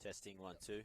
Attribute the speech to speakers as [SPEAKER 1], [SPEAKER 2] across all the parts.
[SPEAKER 1] Testing 1, 2.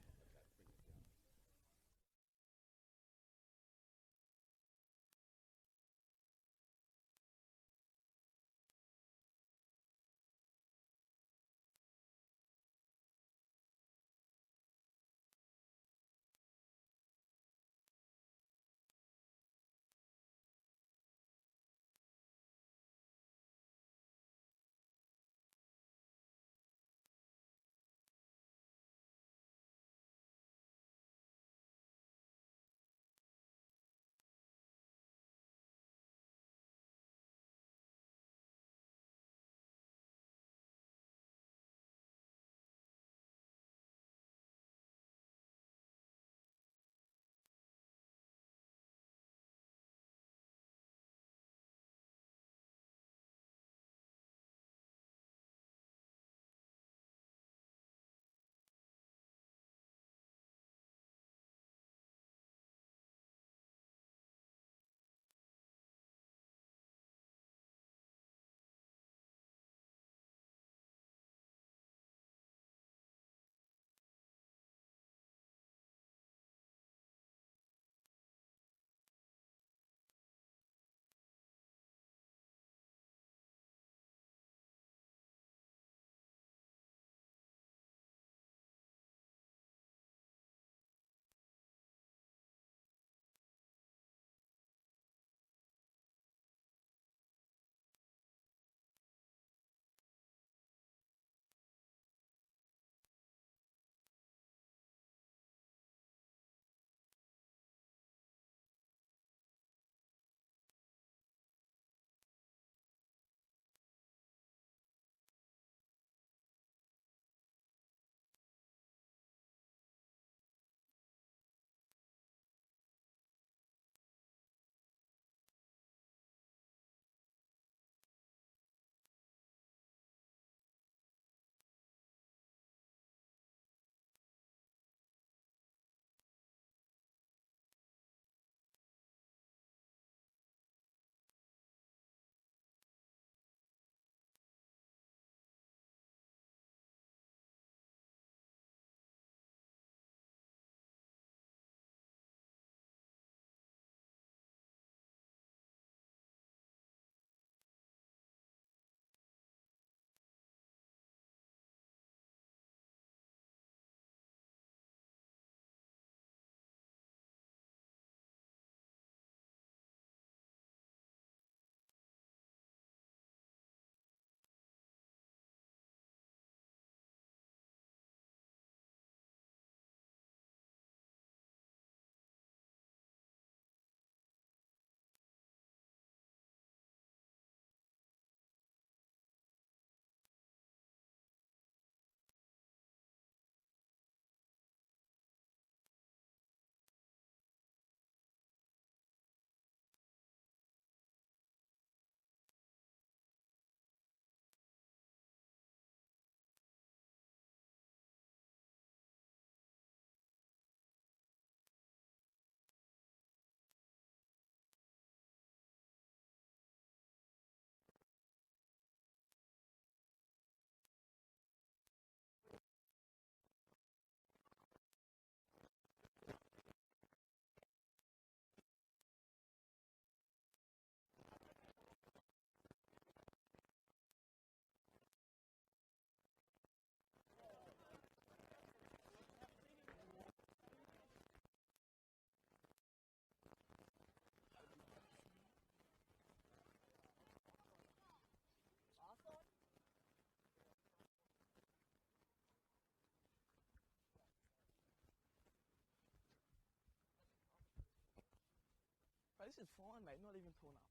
[SPEAKER 2] But this is fine, mate. Not even torn up.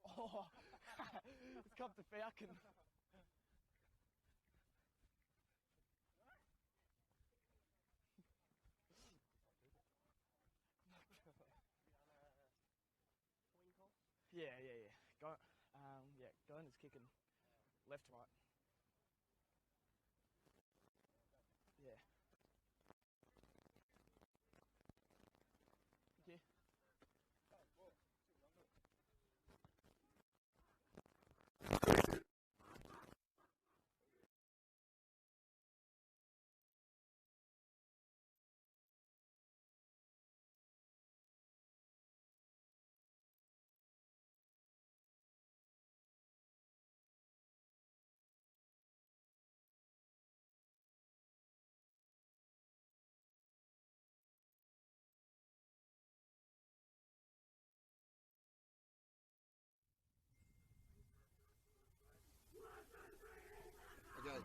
[SPEAKER 2] Oh, it's come to Falcon. Yeah. Goannas kicking left, right. Yeah. Thank you.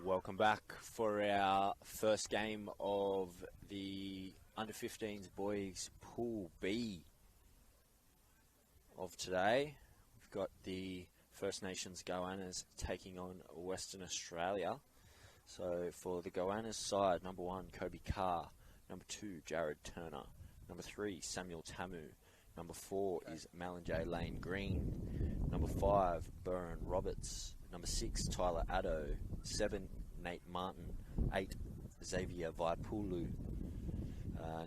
[SPEAKER 1] Welcome back for our first game of the Under-15s Boys Pool B of today. We've got the First Nations Goannas taking on Western Australia. So for the Goannas side, number 1, Kobe Carr. Number 2, Jared Turner. Number 3, Samuel Tamu. Number 4 is Malin Lane Green. Number 5, Burren Roberts. Number 6, Tyler Addo. 7, Nate Martin. 8, Xavier Vaipulu.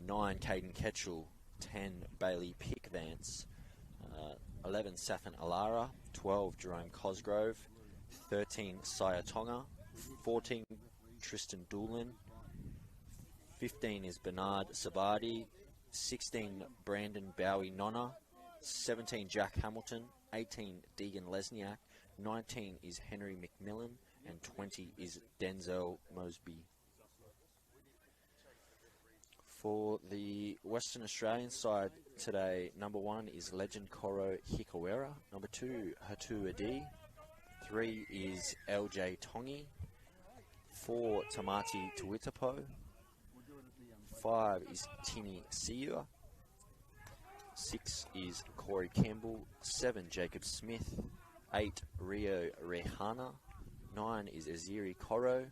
[SPEAKER 1] 9, Caden Ketchell. 10, Bailey Pickvance. 11, Safin Alara. 12, Jerome Cosgrove. 13, Saya Tonga. 14, Tristan Doolin. 15 is Bernard Sabadi. 16, Brandon Bowie Nonna. 17, Jack Hamilton. 18, Deegan Lesniak. 19 is Henry McMillan. And 20 is Denzel Mosby. For the Western Australian side today, number 1 is Legend Koro Hikawera. Number 2, Hatu Adi. 3 is LJ Tongi. 4, Tamati Tuitapo. 5 is Tini Siua. 6 is Corey Campbell. 7, Jacob Smith. 8, Rio Rehana. 9 is Aziri Koro.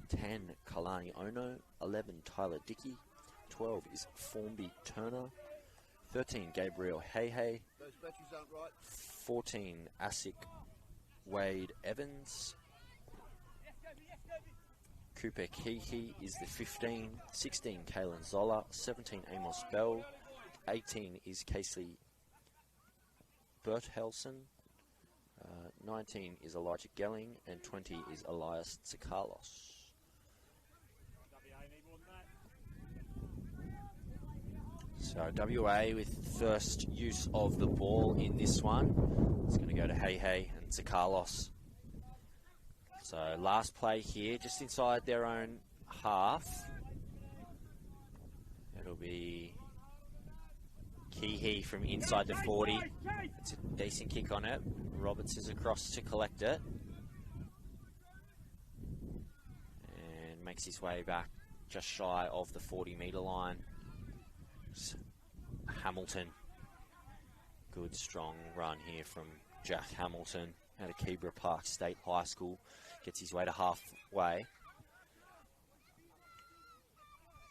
[SPEAKER 1] 10, Kalani Ono. 11, Tyler Dickey. 12 is Formby Turner. 13, Gabriel Heihei. 14, Asic Wade Evans. Cooper Keehe is the 15. 16, Kalen Zola. 17, Amos Bell. 18 is Casey Berthelsen. 19 is Elijah Gelling. And 20 is Elias Tsakalos. So WA with first use of the ball in this one. It's going to go to Heihei and Tsakalos. So last play here, just inside their own half. It'll be Keehe from inside the 40. It's a decent kick on it. Roberts is across to collect it. And makes his way back just shy of the 40-metre line. Hamilton. Good, strong run here from Jack Hamilton out of Keebra Park State High School. Gets his way to halfway.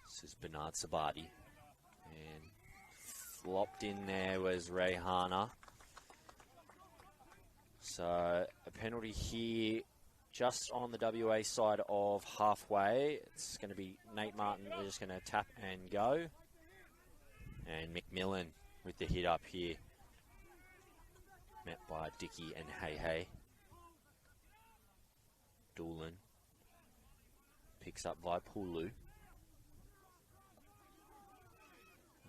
[SPEAKER 1] This is Bernard Sabadi. And flopped in there was Rehana. So a penalty here just on the WA side of halfway. It's going to be Nate Martin. We're just going to tap and go. And McMillan with the hit up here. Met by Dickey and Heihei. Doolin picks up Vaipulu.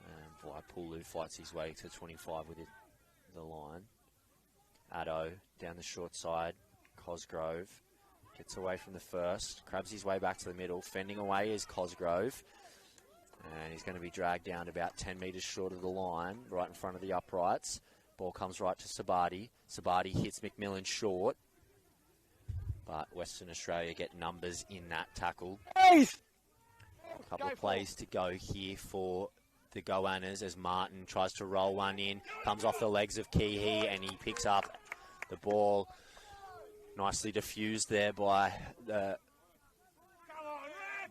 [SPEAKER 1] And Vaipulu fights his way to 25 with the line. Addo down the short side. Cosgrove gets away from the first. Crabs his way back to the middle. Fending away is Cosgrove. And he's going to be dragged down about 10 metres short of the line, right in front of the uprights. Ball comes right to Sabadi. Sabadi hits McMillan short. But Western Australia get numbers in that tackle. A couple of plays to go here for the Goannas as Martin tries to roll one in. Comes off the legs of Keehe and he picks up the ball. Nicely diffused there by the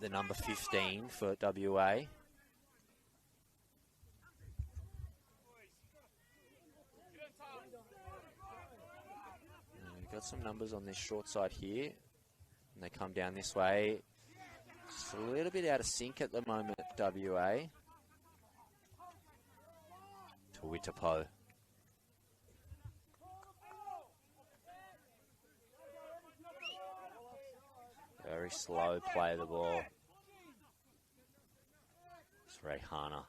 [SPEAKER 1] number 15 for WA. Got some numbers on this short side here. And they come down this way. Just a little bit out of sync at the moment, WA. Tuitapo. Very slow play of the ball. It's Rehana.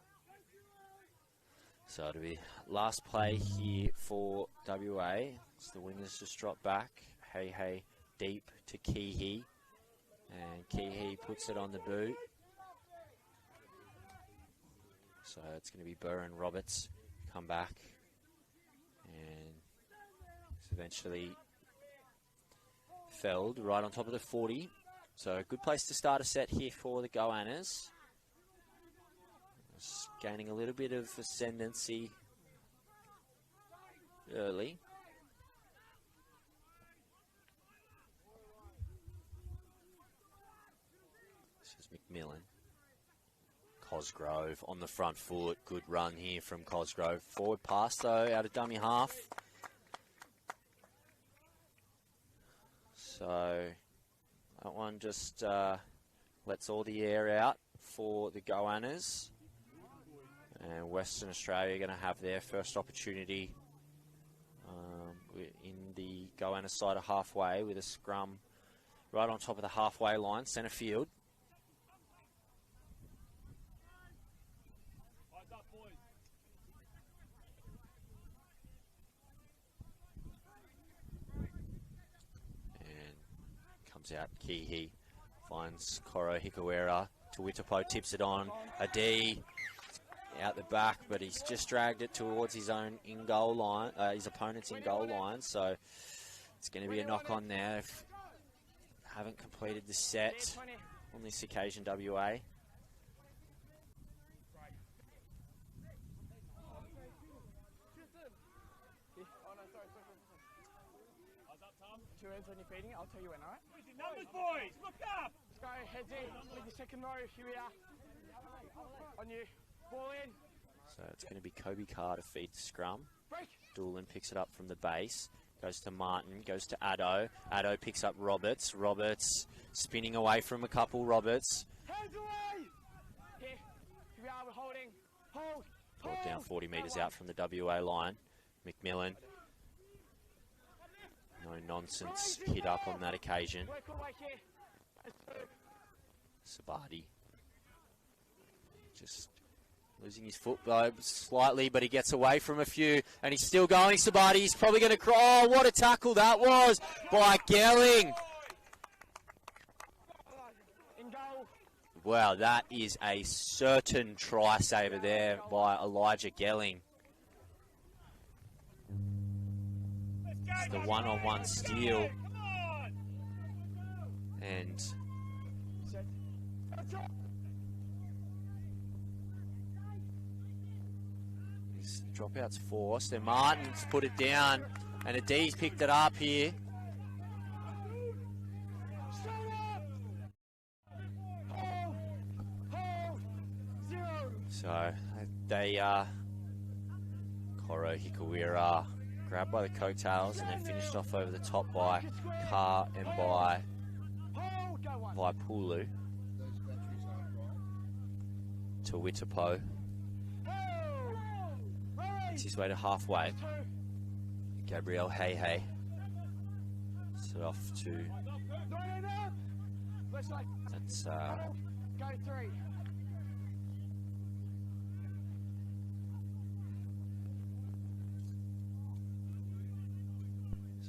[SPEAKER 1] So it'll be last play here for WA. So the wingers just drop back. Heihei deep to Keehe. And Keehe puts it on the boot. So it's going to be Burren Roberts come back. And eventually Feld right on top of the 40. So a good place to start a set here for the Goannas. Just gaining a little bit of ascendancy early. This is McMillan. Cosgrove on the front foot. Good run here from Cosgrove. Forward pass though, out of dummy half. So that one just lets all the air out for the Goannas. And Western Australia are going to have their first opportunity in the Goannas side of halfway with a scrum right on top of the halfway line, centre field. And comes out Kihi, finds Koro Hikawera. Tuitapo tips it on. Adi out the back, but he's just dragged it towards his own in-goal line, his opponent's in-goal line, so it's going to be a knock-on there if haven't completed the set on this occasion, WA.
[SPEAKER 2] 2 ends when you're feeding it, I'll tell you when, alright?
[SPEAKER 3] Numbers, boys, look up!
[SPEAKER 2] Let's go, heads in, with the second row, here we are. On you, ball in.
[SPEAKER 1] So it's going to be Kobe Carr to feed the scrum.
[SPEAKER 2] Break.
[SPEAKER 1] Doolan picks it up from the base, goes to Martin, goes to Addo. Addo picks up Roberts. Roberts spinning away from a couple. Roberts.
[SPEAKER 2] Hands away! Here we are, we're holding. Hold.
[SPEAKER 1] Brought down 40 metres out from the WA line. McMillan. No nonsense hit up on that occasion. Sabati. Just losing his foot though slightly, but he gets away from a few, and he's still going. Sabati, he's probably going to crawl. Oh, what a tackle that was by Gelling. Wow, that is a certain try saver there by Elijah Gelling. It's the one-on-one steal. And his dropout's forced, and Martin's put it down, and Adi's picked it up here. So they Koro Hikawera grabbed by the coattails and then finished off over the top by Carr and by Pulu. To Witapo. It's his way to halfway. Gabriel Hey. Set off to. That's
[SPEAKER 2] Go 3.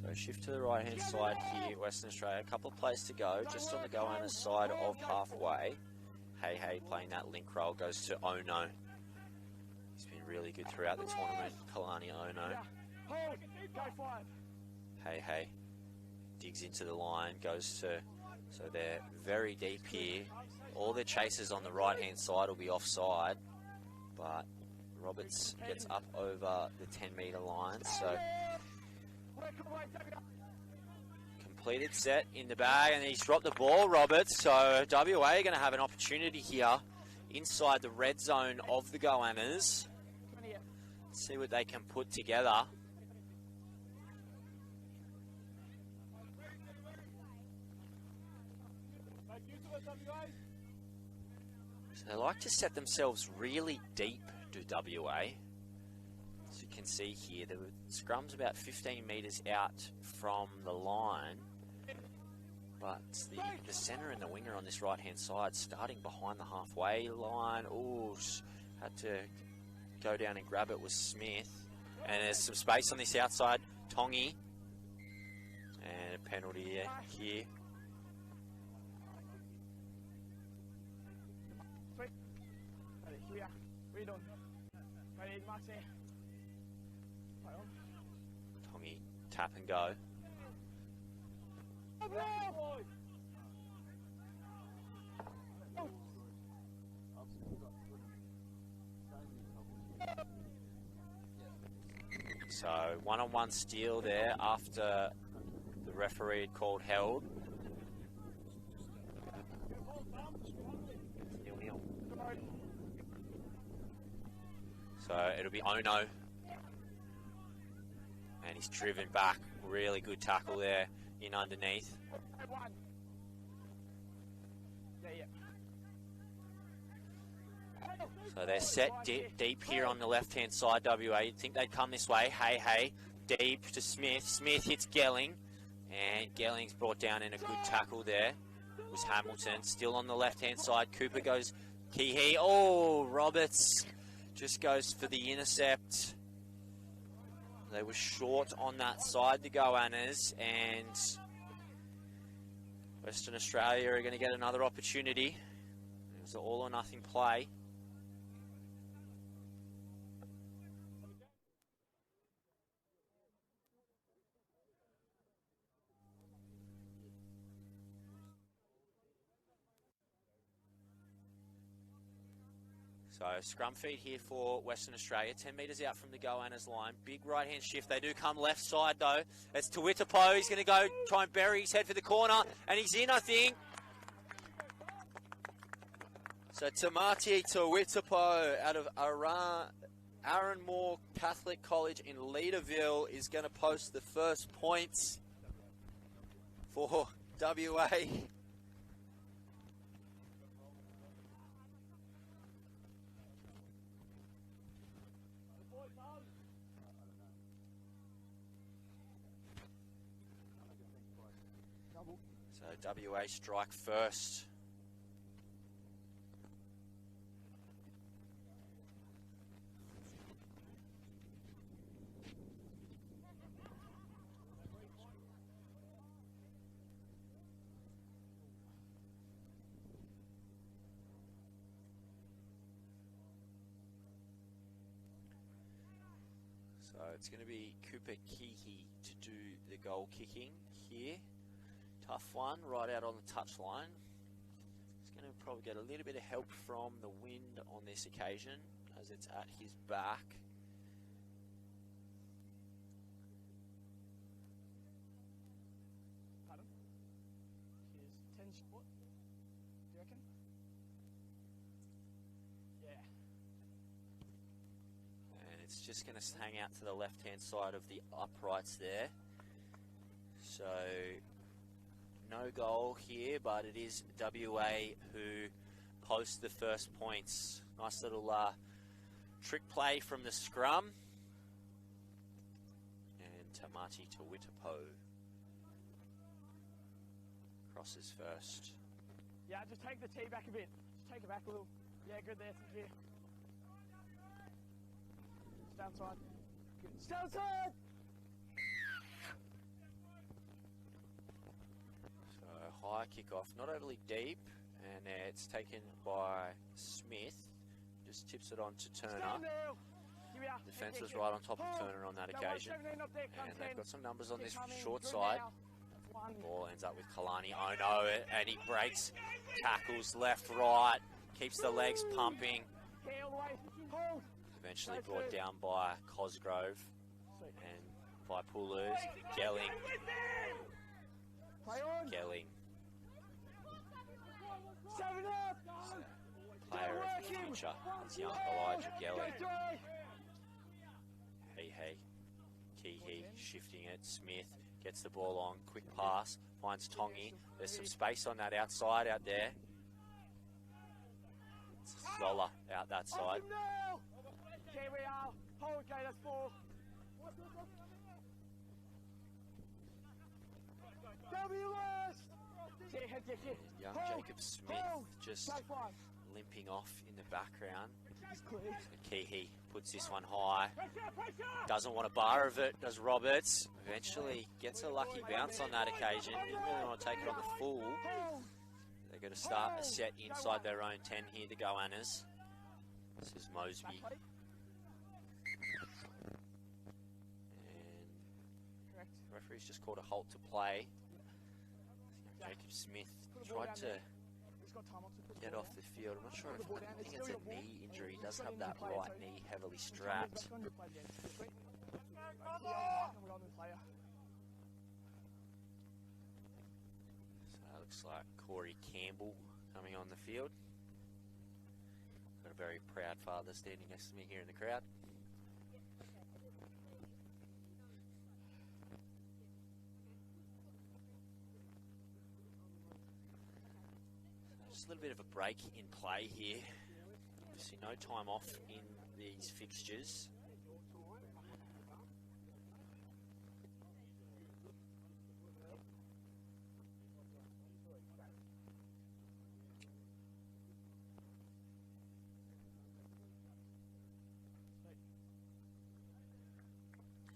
[SPEAKER 1] So shift to the right hand side here, Western Australia. A couple of plays to go, just on the Goannas side of halfway. Hey playing that link roll, goes to Ono. He's been really good throughout the tournament, Kalani Ono. Hey digs into the line, goes to, so they're very deep here. All their chasers on the right hand side will be offside, but Roberts gets up over the 10 metre line, so completed set in the bag, and he's dropped the ball, Roberts. So WA are going to have an opportunity here inside the red zone of the Goannas. See what they can put together. So they like to set themselves really deep, do WA. As you can see here, the scrum's about 15 metres out from the line, but the centre and the winger on this right-hand side starting behind the halfway line. Ooh, had to go down and grab it with Smith. And there's some space on this outside, Tongi. And a penalty here. Tongi, tap and go. So one-on-one steal there after the referee had called held. 0-0. So it'll be Ono. And he's driven back. Really good tackle there in underneath. So they're set deep here on the left-hand side, WA. You'd think they'd come this way. Hey, deep to Smith. Smith hits Gelling. And Gelling's brought down in a good tackle there. It was Hamilton. Still on the left-hand side. Cooper goes Keehee. Oh, Roberts just goes for the intercept. They were short on that side, the Goannas, and Western Australia are going to get another opportunity. It was an all-or-nothing play. So scrum feed here for Western Australia, 10 metres out from the Goannas line. Big right-hand shift. They do come left side though. It's Tawitapo. He's going to go try and bury his head for the corner, and he's in, I think. So Tamati Tawitapo out of Aaronmore Catholic College in Leaderville is going to post the first points for WA. So WA strike first. So it's going to be Cooper Keehee to do the goal kicking here. Tough one, right out on the touchline. He's going to probably get a little bit of help from the wind on this occasion, as it's at his back.
[SPEAKER 2] Pardon? Here's 10 short. Do you reckon? Yeah.
[SPEAKER 1] And it's just going to hang out to the left-hand side of the uprights there. So no goal here, but it is WA who post the first points. Nice little trick play from the scrum. And Tamati Tawitapo crosses first.
[SPEAKER 2] Yeah, just take the tee back a bit. Just take it back a little. Yeah, good there, thank you. Stay outside. Good. Stay outside!
[SPEAKER 1] High kick-off, not overly deep, and it's taken by Smith. Just tips it on to Turner. Defence was right on top of Turner on that occasion. And they've got some numbers on this short side. Ball ends up with Kalani. Oh no, and he breaks, tackles left, right, keeps the legs pumping. Eventually brought down by Cosgrove and by Pulus. Gelling. Player of the future is young Elijah Gelling. Hey. Keehee shifting it. Smith gets the ball on. Quick pass. Finds Tongi. There's some space on that outside out there. It's Zola out that side.
[SPEAKER 2] Here we are. Hold, okay, that's 4.
[SPEAKER 1] Young Jacob Smith just limping off in the background. Keehee puts this one high. Doesn't want a bar of it, does Roberts. Eventually gets a lucky bounce on that occasion. Didn't really want to take it on the full. They're going to start a set inside their own 10 here, the Goannas. This is Mosby. And the referee's just called a halt to play Jacob Smith tried to
[SPEAKER 2] He's got time off to put the
[SPEAKER 1] get
[SPEAKER 2] ball
[SPEAKER 1] off
[SPEAKER 2] down.
[SPEAKER 1] the field. I'm not sure if, I think it's a knee injury. He does
[SPEAKER 2] He's
[SPEAKER 1] have
[SPEAKER 2] got
[SPEAKER 1] that
[SPEAKER 2] a new player
[SPEAKER 1] right
[SPEAKER 2] too.
[SPEAKER 1] knee heavily
[SPEAKER 2] Back
[SPEAKER 1] strapped.
[SPEAKER 2] on your play again. This week.
[SPEAKER 3] Come
[SPEAKER 2] Yeah,
[SPEAKER 3] on!
[SPEAKER 2] we got a new player.
[SPEAKER 1] So it looks like Corey Campbell coming on the field. Got a very proud father standing next to me here in the crowd. Just a little bit of a break in play here. Obviously no time off in these fixtures.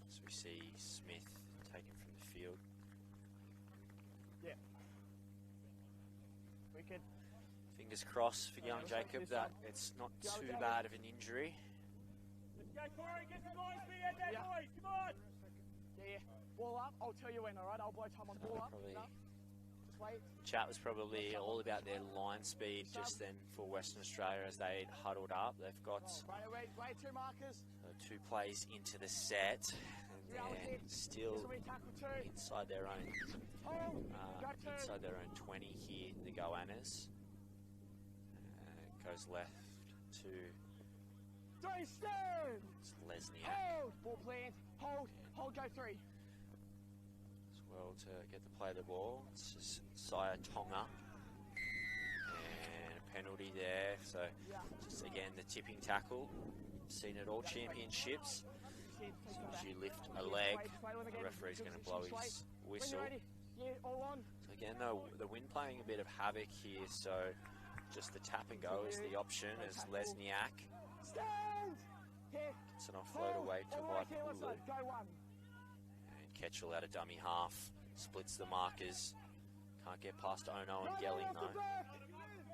[SPEAKER 1] So we see Smith taken from the field.
[SPEAKER 2] Yeah. Wicked.
[SPEAKER 1] Fingers crossed for young Jacob that it's not too bad of an injury.
[SPEAKER 3] Let's go, Corey, get some noise for you there,
[SPEAKER 2] Yeah.
[SPEAKER 3] boys, come on!
[SPEAKER 2] Yeah. Ball up. I'll tell you when, alright? I'll blow time on ball up.
[SPEAKER 1] Probably-
[SPEAKER 2] No. Just wait.
[SPEAKER 1] Chat was probably all about their line speed just then for Western Australia as they huddled up. They've got
[SPEAKER 2] Wait, two markers.
[SPEAKER 1] 2 plays into the set and they're still
[SPEAKER 2] This will be tackle two.
[SPEAKER 1] inside their own
[SPEAKER 2] Hold. Go two.
[SPEAKER 1] inside their own 20 here, the Goannas. Goes left to
[SPEAKER 2] Three, stand.
[SPEAKER 1] Lesniak
[SPEAKER 2] Hold. Ball plant. Hold. Hold, go three.
[SPEAKER 1] as well to get the play of the ball. It's just Saya Tonga. And a penalty there. So
[SPEAKER 2] Yeah.
[SPEAKER 1] just again the tipping tackle. Seen it all championships. As soon as you lift a leg, the referee's going to blow his
[SPEAKER 2] When
[SPEAKER 1] whistle.
[SPEAKER 2] you're ready. Yeah, all on.
[SPEAKER 1] So again, though, the wind playing a bit of havoc here, so just the tap and go is the option as Lesniak
[SPEAKER 2] Stand. Here.
[SPEAKER 1] gets it offload away to
[SPEAKER 2] Alright, here, let's
[SPEAKER 1] Waipulu.
[SPEAKER 2] go one.
[SPEAKER 1] And Ketchel out of dummy half, splits the markers. Can't get past Ono and Gelling
[SPEAKER 2] Off the
[SPEAKER 1] though.
[SPEAKER 2] back.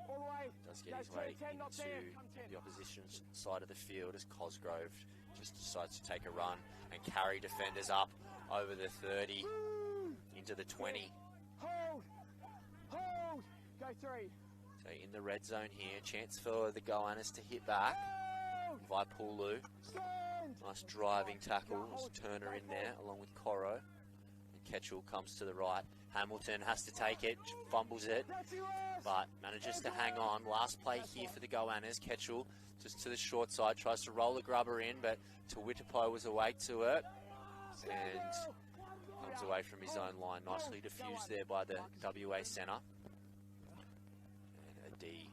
[SPEAKER 2] All the way.
[SPEAKER 1] Does get
[SPEAKER 2] Go
[SPEAKER 1] his way
[SPEAKER 2] 10, not there.
[SPEAKER 1] into
[SPEAKER 2] Come 10.
[SPEAKER 1] the opposition side of the field as Cosgrove just decides to take a run and carry defenders up over the 30
[SPEAKER 2] Woo.
[SPEAKER 1] into the 20.
[SPEAKER 2] Hold. Hold. Go three.
[SPEAKER 1] So in the red zone here, chance for the Goannas to hit back.
[SPEAKER 2] Hold.
[SPEAKER 1] Vaipulu,
[SPEAKER 2] Stand.
[SPEAKER 1] nice driving tackles, Turner in there along with Coro. And Ketchel comes to the right. Hamilton has to take it, fumbles it,
[SPEAKER 2] That's yours.
[SPEAKER 1] but manages to hang on. Last play here for the Goannas. Ketchel just to the short side, tries to roll the grubber in, but Tuwitipo was awake to it and comes away from his own line. Nicely diffused there by the WA centre. And a D,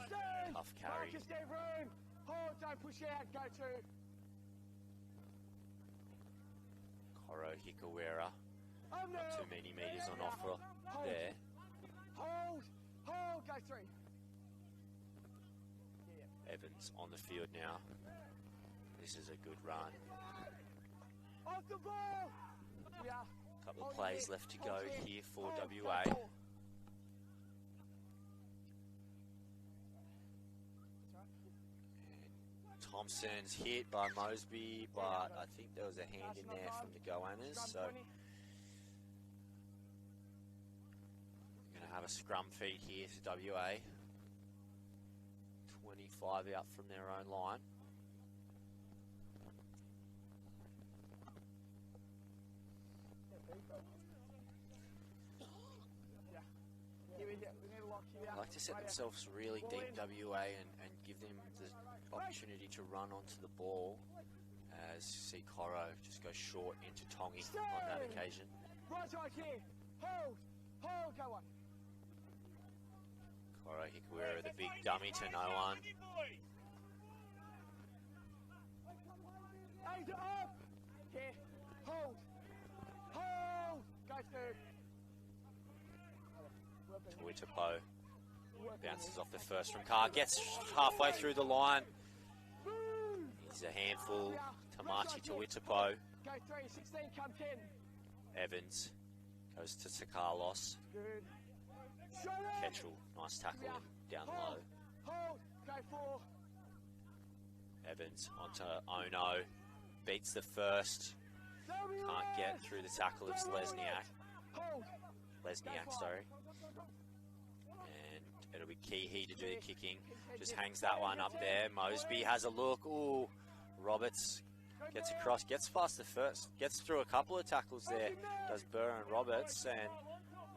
[SPEAKER 2] Stand.
[SPEAKER 1] tough carry.
[SPEAKER 2] Marcus, get room. Hold. Don't push out. Go two.
[SPEAKER 1] Coro Hikawera.
[SPEAKER 2] Under.
[SPEAKER 1] Not too many metres on offer there.
[SPEAKER 2] Hold. Hold. Go three.
[SPEAKER 1] Evans on the field now. This is a good run.
[SPEAKER 2] Off the ball. Yeah.
[SPEAKER 1] Couple of plays left to go here for WA. Thompson's hit by Mosby, but I think there was a hand in there from the Goannas, so we're going to have a scrum feed here to WA. 25 out from their own line. They like to set themselves really deep WA and give them the opportunity to run onto the ball, as see Coro just go short into Tongi on that occasion.
[SPEAKER 2] Right here. Hold. Hold. Go on.
[SPEAKER 1] Coro Hikuera, the big dummy to no one.
[SPEAKER 2] Aims it up. Here. Hold. Hold. Go through.
[SPEAKER 1] Tuwitipo bounces off the first from Carr, gets halfway through the line. He's a handful. Tamachi Tuwitipo.
[SPEAKER 2] Go 3, 16, come 10.
[SPEAKER 1] Evans goes to Sakalos.
[SPEAKER 2] Good. Shut it.
[SPEAKER 1] Ketchel, nice tackle in down low.
[SPEAKER 2] Hold. Go 4.
[SPEAKER 1] Evans onto Ono. Beats the first. Can't get through the tackle of Lesniak.
[SPEAKER 2] Hold.
[SPEAKER 1] Lesniak, sorry. And it'll be Keehee to do the kicking. Just hangs that one up there. Mosby has a look. Ooh, Roberts gets across, gets past the first, gets through a couple of tackles there. Does Burr and Roberts, and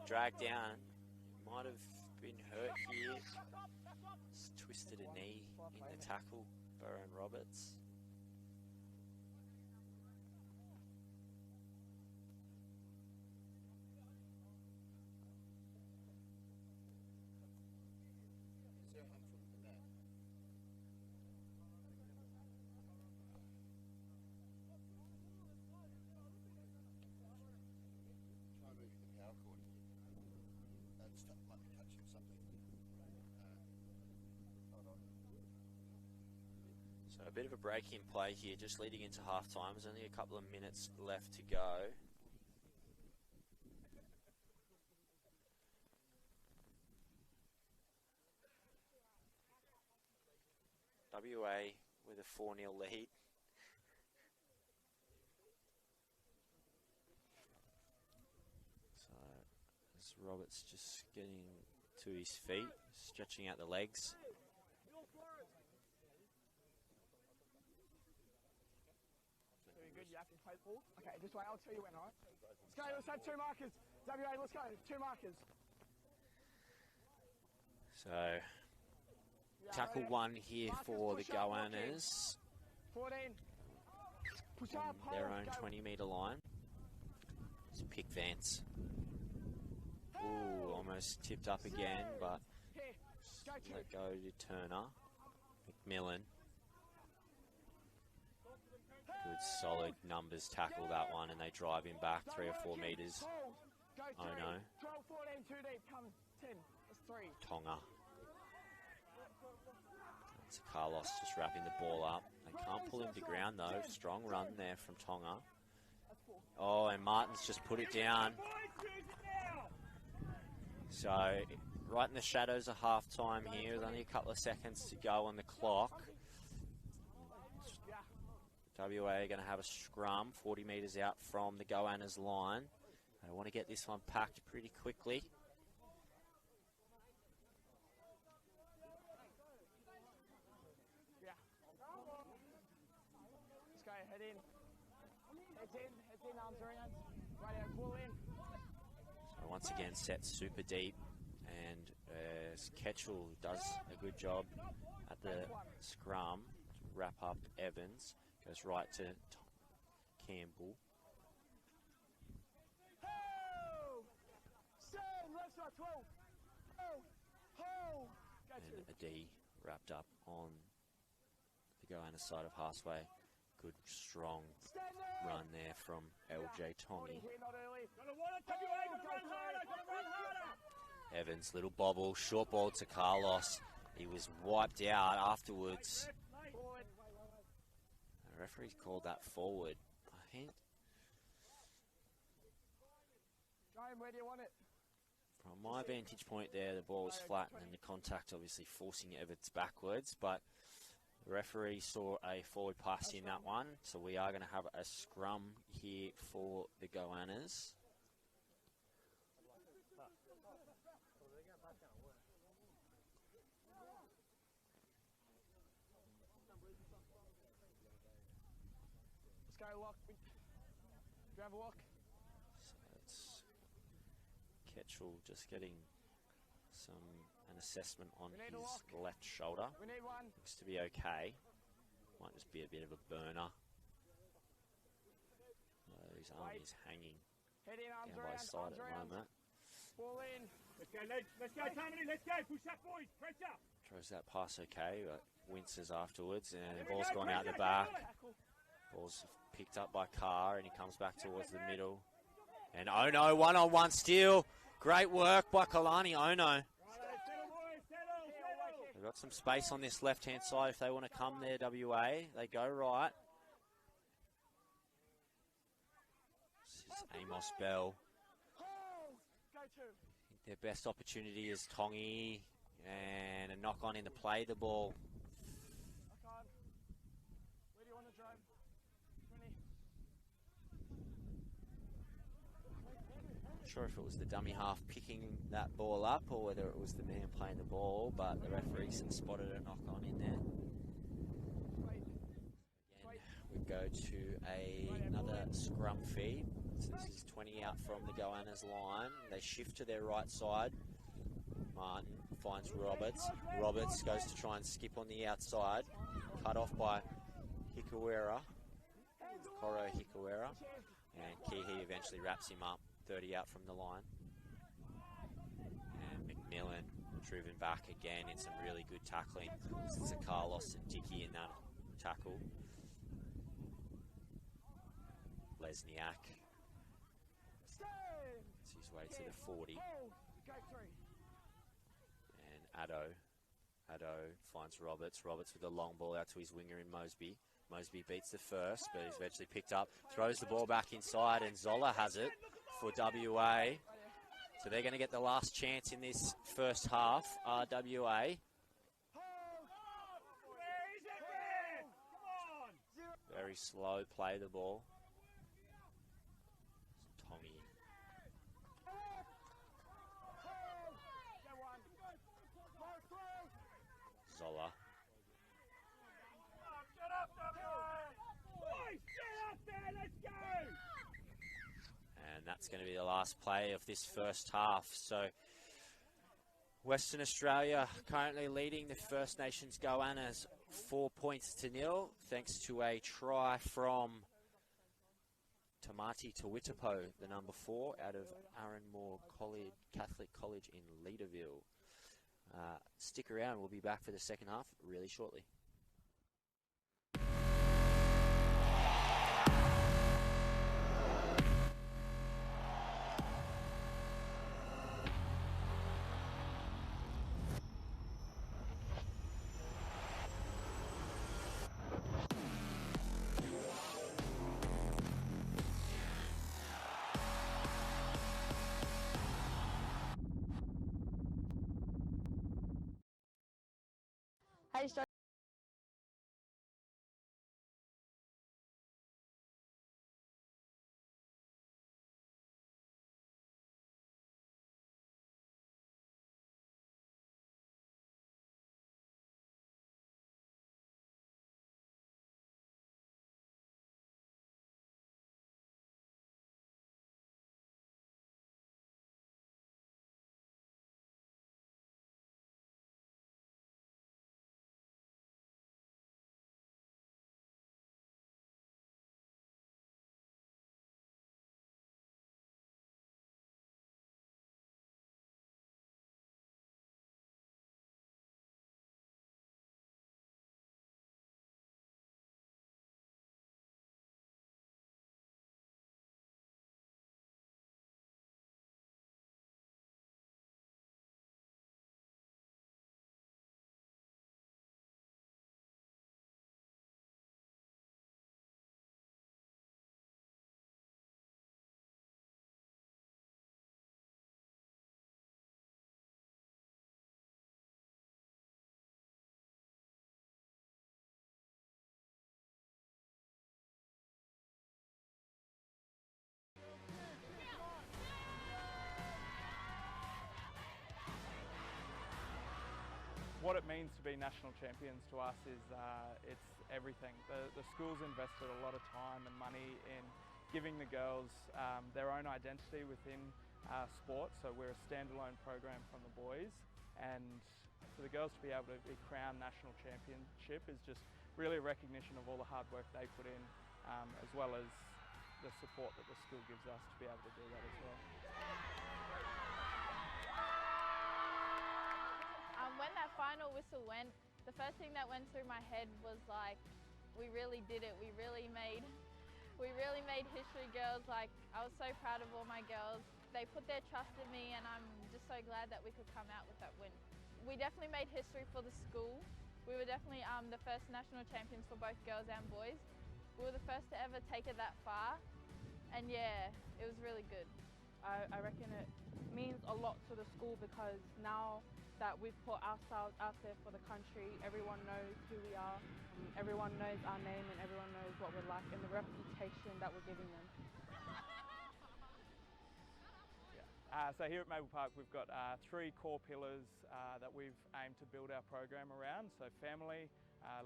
[SPEAKER 1] dragged down. Might have been hurt here. Just twisted a knee in the tackle, Burr and Roberts. So a bit of a break in play here, just leading into half time. There's only a couple of minutes left to go. WA with a 4-0 lead. So as Roberts just getting to his feet, stretching out the legs.
[SPEAKER 2] Very good, you have to play ball. Okay, just wait, I'll tell you when, alright? Let's go, let's have 2 markers. WA, let's go, 2 markers.
[SPEAKER 1] So tackle one here for the Goannas.
[SPEAKER 2] 14. Push up,
[SPEAKER 1] On their
[SPEAKER 2] hold,
[SPEAKER 1] own
[SPEAKER 2] go.
[SPEAKER 1] 20-metre line. It's Pick Vance. Ooh, almost tipped up again, but
[SPEAKER 2] Here, go
[SPEAKER 1] let go to Turner. McMillan. Good solid numbers tackle that one, and they drive him back 3 or 4 metres.
[SPEAKER 2] Hold. Go
[SPEAKER 1] Oh
[SPEAKER 2] 3.
[SPEAKER 1] no.
[SPEAKER 2] 12, 14, 2 deep, come 10. That's 3.
[SPEAKER 1] Tonga. It's Carlos just wrapping the ball up. They can't pull him to ground though. Strong run there from Tonga.
[SPEAKER 2] That's 4.
[SPEAKER 1] Oh, and Martin's just put it down. So, right in the shadows of half time here, with only a couple of seconds to go on the clock. WA are going to have a scrum 40 metres out from the Goannas line. They want to get this one packed pretty quickly.
[SPEAKER 2] Yeah. Let's go, head in. Heads in, arms around. Radio, pull in.
[SPEAKER 1] So once again, set super deep, and Ketchell does a good job at the scrum to wrap up Evans. Goes right to Campbell.
[SPEAKER 2] Ho! Send, left side, 12. Ho! Ho! Go
[SPEAKER 1] And
[SPEAKER 2] 2.
[SPEAKER 1] a D wrapped up on the Goanna side of Harsway. Good strong
[SPEAKER 2] Stand there.
[SPEAKER 1] run there from LJ Tommy.
[SPEAKER 2] Here, not early.
[SPEAKER 3] Gotta want it, WA, gotta run harder, gotta run harder.
[SPEAKER 1] Evans, little bobble, short ball to Carlos. He was wiped out afterwards.
[SPEAKER 2] Forward.
[SPEAKER 1] The referee's called that forward. I think
[SPEAKER 2] Graham, where do you want it?
[SPEAKER 1] from my vantage point there, the ball was flat and the contact obviously forcing Evans backwards, but the referee saw a forward pass in that one, so we are going to have a scrum here for the Goannas.
[SPEAKER 2] Let's go, lock. Do you have a lock?
[SPEAKER 1] So it's Ketchell just getting an assessment on
[SPEAKER 2] We need a
[SPEAKER 1] his
[SPEAKER 2] lock.
[SPEAKER 1] left shoulder.
[SPEAKER 2] We need one.
[SPEAKER 1] Looks to be okay. Might just be a bit of a burner. His arm is hanging
[SPEAKER 2] Head in, arms
[SPEAKER 1] down by
[SPEAKER 2] around,
[SPEAKER 1] his side
[SPEAKER 2] arms
[SPEAKER 1] at the
[SPEAKER 2] around.
[SPEAKER 1] moment.
[SPEAKER 2] Ball in.
[SPEAKER 3] Let's go, Tammany, let's go, push up, boys, pressure.
[SPEAKER 1] Throws that pass okay, but winces afterwards, and the ball's gone out the back.
[SPEAKER 2] Tackle.
[SPEAKER 1] Ball's picked up by Carr, and he comes back towards the middle. And Ono, one-on-one steal. Great work by Kalani Ono.
[SPEAKER 3] Settle, boys, settle.
[SPEAKER 1] They've got some space on this left-hand side if they want to come there, WA. They go right. This is Amos Bell.
[SPEAKER 2] Ho! Go 2.
[SPEAKER 1] Their best opportunity is Tongi, and a knock-on in the play the ball.
[SPEAKER 2] I can't. Where do you want to drive? 20.
[SPEAKER 1] sure if it was the dummy half picking that ball up or whether it was the man playing the ball, but the referee spotted a knock on in there. Again, we go to another scrum feed. So this is 20 out from the Goannas line. They shift to their right side. Martin finds Roberts. Roberts goes to try and skip on the outside. Cut off by Hikuera. Koro Hikuera. And Kihi eventually wraps him up. 30 out from the line. And McMillan driven back again in some really good tackling. It's a Carlos and Dickey in that tackle. Lesniak. It's his way to the 40. And Addo finds Roberts. Roberts with a long ball out to his winger in Mosby. Mosby beats the first, but he's eventually picked up. Throws the ball back inside, and Zola has it for WA. So they're going to get the last chance in this first half, RWA. Very slow play the ball. Tommy. Zola. And that's going to be the last play of this first half. So Western Australia currently leading the First Nations Goannas 4 points to nil, thanks to a try from Tamati Tawitapo, the number 4, out of Arranmore Catholic College in Leaderville. Stick around, we'll be back for the second half really shortly.
[SPEAKER 4] Hey, Stro-
[SPEAKER 5] What it means to be national champions to us is it's everything. The school's invested a lot of time and money in giving the girls their own identity within sport. So we're a standalone program from the boys, and for the girls to be able to be crowned national championship is just really a recognition of all the hard work they put in, as well as the support that the school gives us to be able to do that as well.
[SPEAKER 4] When that final whistle went, the first thing that went through my head was like, we really did it. We really made history, girls. Like, I was so proud of all my girls. They put their trust in me, and I'm just so glad that we could come out with that win. We definitely made history for the school. We were definitely the first national champions for both girls and boys. We were the first to ever take it that far, and yeah, it was really good.
[SPEAKER 6] I reckon it means a lot to the school because now that we've put ourselves out there for the country, everyone knows who we are, everyone knows our name, and everyone knows what we're like and the reputation that we're giving them.
[SPEAKER 5] So here at Maple Park we've got 3 core pillars that we've aimed to build our program around. So family,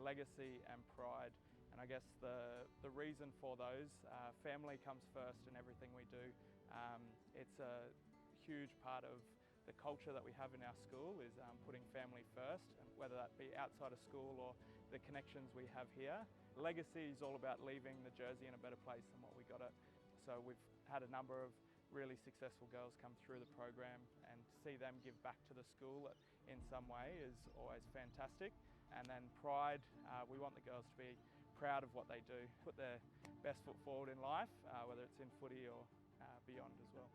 [SPEAKER 5] legacy and pride. And I guess the reason for those, family comes first in everything we do. It's a huge part of the culture that we have in our school is putting family first, and whether that be outside of school or the connections we have here. Legacy is all about leaving the Jersey in a better place than what we got it. So we've had a number of really successful girls come through the program, and to see them give back to the school in some way is always fantastic. And then pride, we want the girls to be proud of what they do, put their best foot forward in life, whether it's in footy or beyond as well.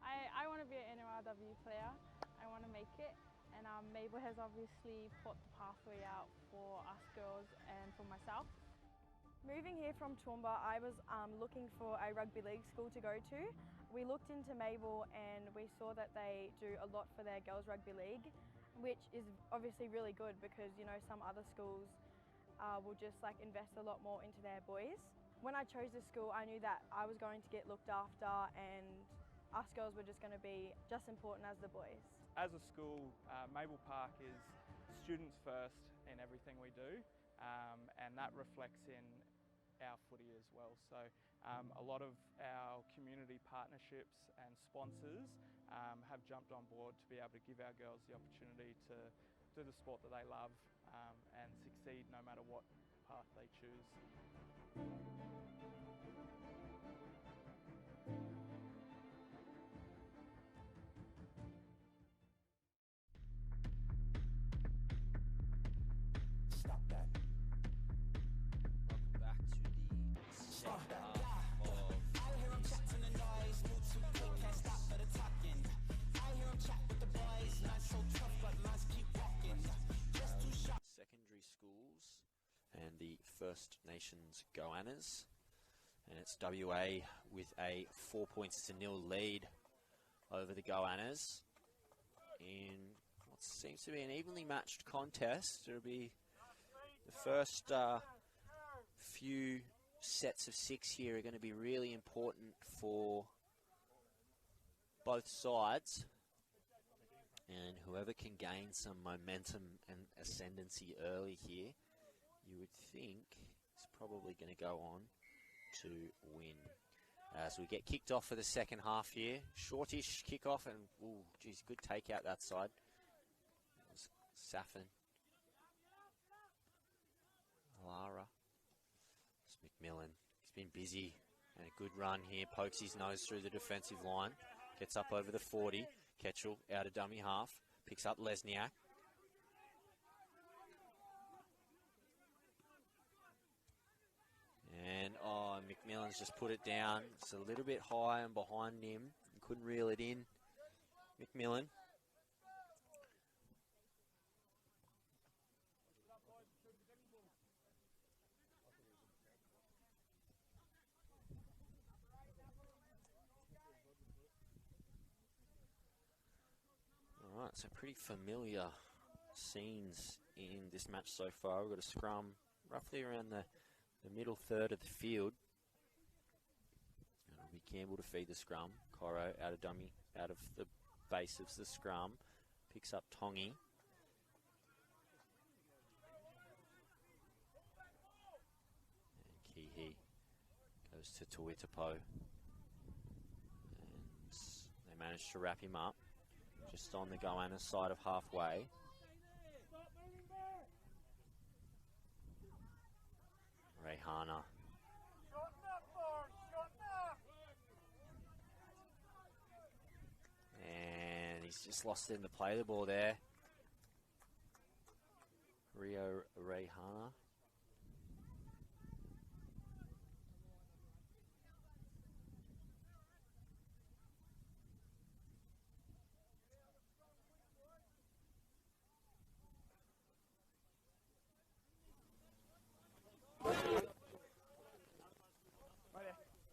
[SPEAKER 6] I want to be an NRLW player. I want to make it, and Mabel has obviously put the pathway out for us girls and for myself.
[SPEAKER 7] Moving here from Toowoomba, I was looking for a rugby league school to go to. We looked into Mabel and we saw that they do a lot for their girls rugby league, which is obviously really good because, you know, some other schools will just like invest a lot more into their boys. When I chose this school, I knew that I was going to get looked after and us girls were just going to be just important as the boys.
[SPEAKER 5] As a school, Maple Park is students first in everything we do, and that reflects in our footy as well. So a lot of our community partnerships and sponsors have jumped on board to be able to give our girls the opportunity to do the sport that they love and succeed no matter what path they choose.
[SPEAKER 1] Secondary schools and the First Nations Goannas, and it's WA with a 4-0 lead over the Goannas in what seems to be an evenly matched contest. It'll be the first few sets of 6 here are going to be really important for both sides, and whoever can gain some momentum and ascendancy early here, you would think is probably going to go on to win. As we get kicked off for the second half here, shortish kickoff, and ooh, geez, good take out that side. That was Saffin. Lara. It's McMillan. He's been busy, and a good run here. Pokes his nose through the defensive line. Gets up over the 40. Ketchell out of dummy half. Picks up Lesniak. And, oh, McMillan's just put it down. It's a little bit high and behind him. He couldn't reel it in. McMillan. Alright, so pretty familiar scenes in this match so far. We've got a scrum roughly around the middle third of the field. And it'll be Campbell to feed the scrum. Coro out of dummy, out of the base of the scrum. Picks up Tongi. And Keehee goes to Tuitapo. And they manage to wrap him up. Just on the Goannas side of halfway. Rehana. And he's just lost it in the play the ball there. Rio Rehana.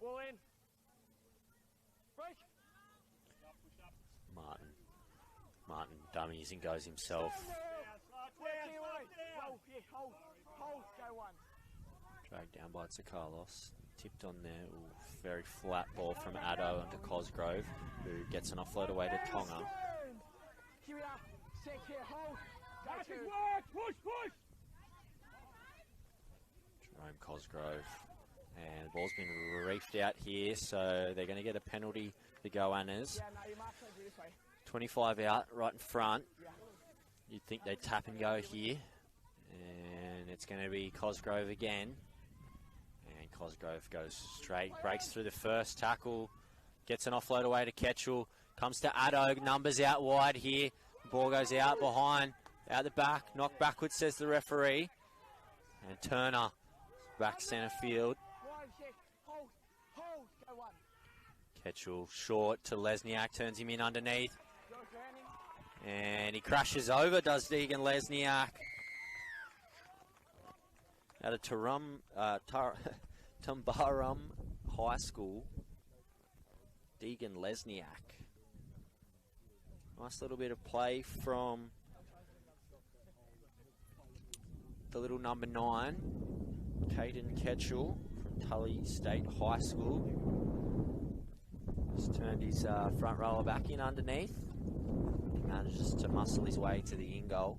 [SPEAKER 2] Ball in. Break.
[SPEAKER 1] Martin dummies and goes himself.
[SPEAKER 2] Hold, go one.
[SPEAKER 1] Dragged down by Carlos. Tipped on there. Ooh, very flat ball from Addo onto Cosgrove, who gets an offload away to Tonga.
[SPEAKER 2] Here we are. Sick here. Hold. Go
[SPEAKER 3] Marcus,
[SPEAKER 2] to.
[SPEAKER 3] work! Push, push!
[SPEAKER 1] Jerome Cosgrove. And the ball's been reefed out here, so they're going to get a penalty, the Goannas.
[SPEAKER 2] Yeah, no, you mark so beautifully.
[SPEAKER 1] 25 out, right in front.
[SPEAKER 2] Yeah.
[SPEAKER 1] You'd think they'd tap and go here. And it's going to be Cosgrove again. And Cosgrove goes straight, breaks through the first tackle, gets an offload away to Ketchell. Comes to Addo, numbers out wide here. The ball goes out behind, out the back, knocked backwards, says the referee. And Turner, back centre field.
[SPEAKER 2] One, check. Hold. Hold. Go one.
[SPEAKER 1] Ketchell short to Lesniak, turns him in underneath.
[SPEAKER 2] Go grounding.
[SPEAKER 1] And he crashes over, does Deegan Lesniak. Out of Tumbarum High School, Deegan Lesniak. Nice little bit of play from the little number 9, Caden Ketchell from Tully State High School. Just turned his front rower back in underneath. Manages to muscle his way to the in goal.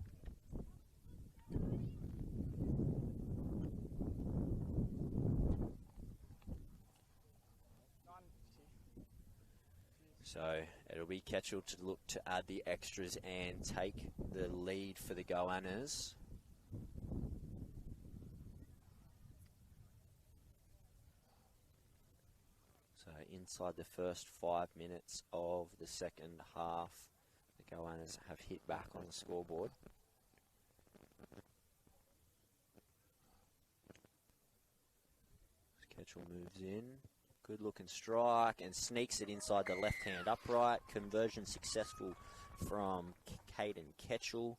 [SPEAKER 1] So it'll be Ketchell to look to add the extras and take the lead for the Goannas. So inside the first 5 minutes of the second half, the Goannas have hit back on the scoreboard. Ketchell moves in. Good looking strike and sneaks it inside the left hand upright. Conversion successful from Caden Ketchell.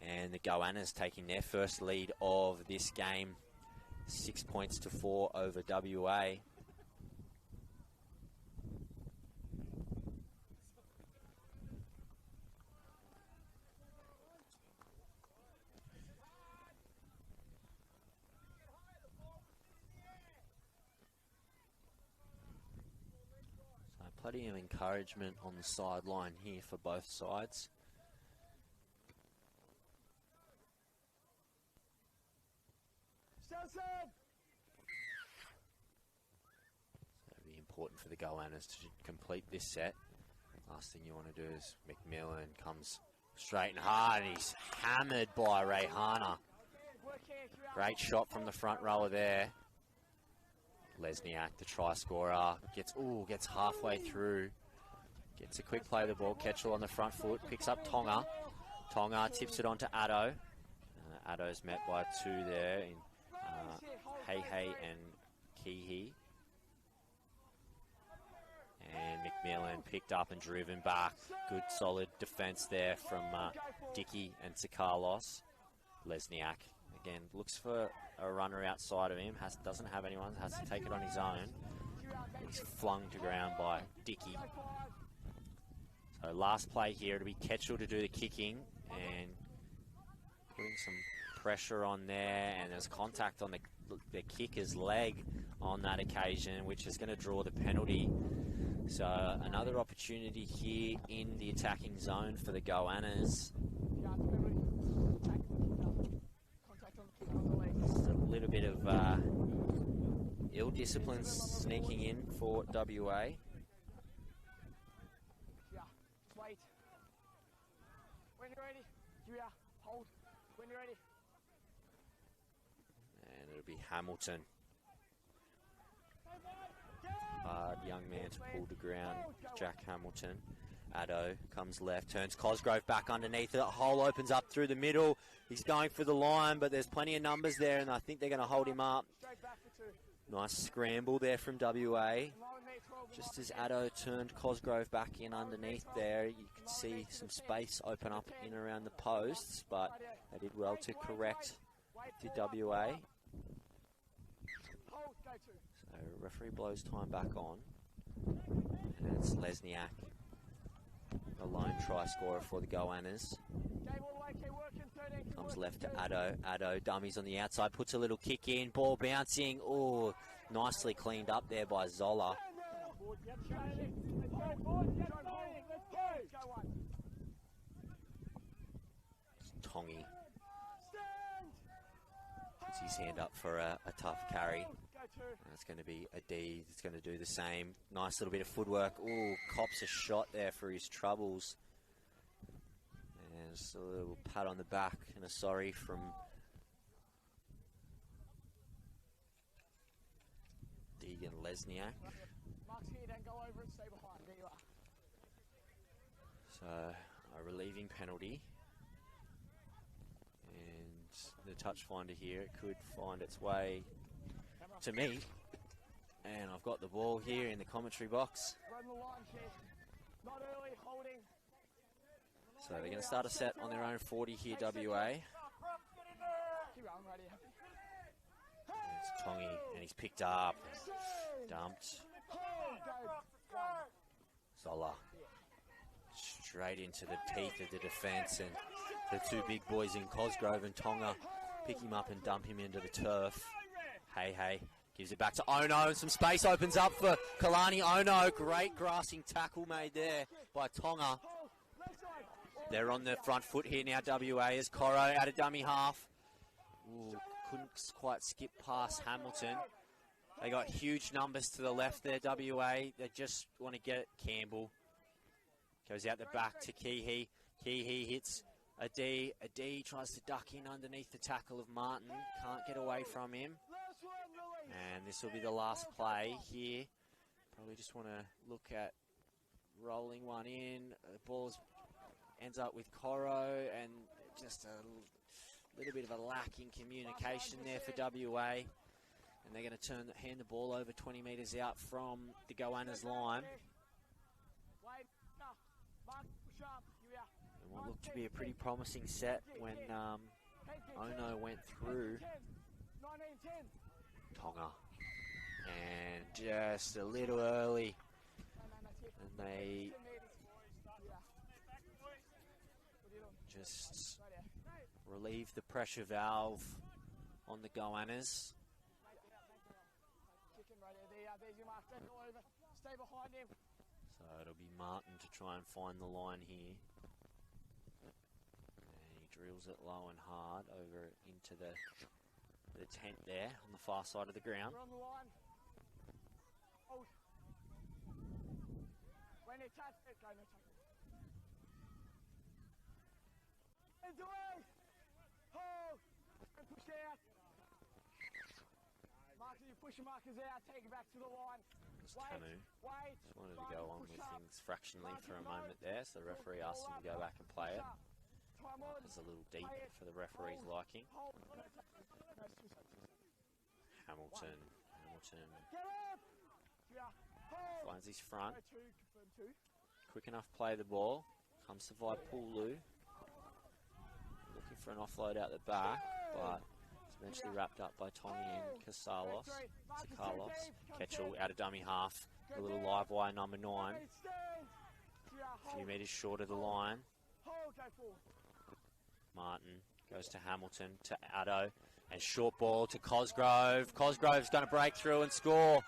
[SPEAKER 1] And the Goannas taking their first lead of this game. 6 points to 4 over WA. Plenty of encouragement on the sideline here for both sides.
[SPEAKER 2] Stelson!
[SPEAKER 1] It'll be important for the Goannas to complete this set. Last thing you want to do is McMillan comes straight and hard, and he's hammered by Rayhana. Great shot from the front rower there. Lesniak, the try scorer, gets halfway through. Gets a quick play of the ball. Ketchell on the front foot, picks up Tonga. Tonga tips it on to Addo. Addo's met by 2 there in Hey and Keehee. And McMillan picked up and driven back. Good solid defence there from Dickey and Tsakalos. Lesniak again looks for a runner outside of him, doesn't have anyone, has to take it on his own. He's flung to ground by Dickey. So last play here, it'll be Ketchell to do the kicking and putting some pressure on there, and there's contact on the kicker's leg on that occasion, which is going to draw the penalty. So another opportunity here in the attacking zone for the Goannas. Just a little bit of ill discipline sneaking in for WA.
[SPEAKER 2] Wait. When you're ready, Julia, hold. When you're ready.
[SPEAKER 1] And it'll be Hamilton. Hard young man to pull to ground, Jack Hamilton. Addo comes left, turns Cosgrove back underneath. The hole opens up through the middle. He's going for the line, but there's plenty of numbers there, and I think they're going to hold him up. Nice scramble there from WA. Just as Addo turned Cosgrove back in underneath there, you can see some space open up in around the posts, but they did well to correct the WA. So referee blows time back on, and it's Lesniak, the lone try scorer for the Goannas. Comes left to Addo. Addo dummies on the outside, puts a little kick in, ball bouncing. Oh, Nicely cleaned up there by Zola. Tongi puts his hand up for a tough carry. It's going to be a D that's going to do the same. Nice little bit of footwork. Ooh, cops a shot there for his troubles. And just a little pat on the back and a sorry from Deegan Lesniak.
[SPEAKER 2] Mark's here, then go over and stay behind. There you are.
[SPEAKER 1] So, a relieving penalty. And the touch finder here, it could find its way to me. And I've got the ball here in the commentary box.
[SPEAKER 2] Run the line, kid. Not early, holding.
[SPEAKER 1] So they're going to start a set on their own 40 here, WA.
[SPEAKER 2] Keep going, right here.
[SPEAKER 1] It's Tongi, and he's picked up, dumped. Zola straight into the teeth of the defence, and the two big boys in Cosgrove and Tonga pick him up and dump him into the turf. Hey, gives it back to Ono, and some space opens up for Kalani Ono. Great grasping tackle made there by Tonga. They're on the front foot here now, WA, as Coro out of dummy half. Ooh, couldn't quite skip past Hamilton. They got huge numbers to the left there, WA. They just want to get it. Campbell goes out the back to Keehee. Keehee hits a D. A D tries to duck in underneath the tackle of Martin. Can't get away from him. And this will be the last play here. Probably just want to look at rolling one in. The ball ends up with Coro, and just a little bit of a lack in communication there for WA. And they're going to hand the ball over 20 metres out from the Goannas line. And what looked to be a pretty promising set when Ono went through Tonga. And just a little early. And they just relieve the pressure valve on the Goannas. So it'll be Martin to try and find the line here. And he drills it low and hard over into the tent there on the far side of the ground.
[SPEAKER 2] We're on the line. Hold. When they touch it, go, no tackle. Into it! Hold! And push out. Markers, you push your markers out, take it back to the line.
[SPEAKER 1] Just Tamu just wanted to go on with things fractionally for a moment there, so the referee asked him to go back and play it. It's a little deep for the referee's liking. Hamilton finds his front. Quick enough play the ball. Comes to Vaipulu. Looking for an offload out the back, but it's eventually wrapped up by Tongi and Casalos. To Carlos. Ketchel out of dummy half. A little live wire number 9. A few metres short of the line. Martin goes to Hamilton, to Addo, and short ball to Cosgrove. Cosgrove's going to break through and score.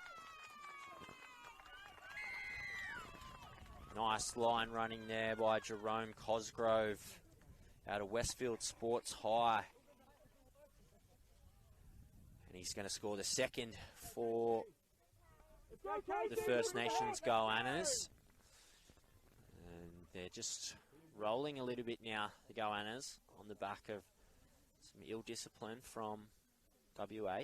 [SPEAKER 1] Nice line running there by Jerome Cosgrove out of Westfield Sports High. And he's going to score the second for the First Nations Goannas. And they're just rolling a little bit now, the Goannas, on the back of some ill discipline from WA.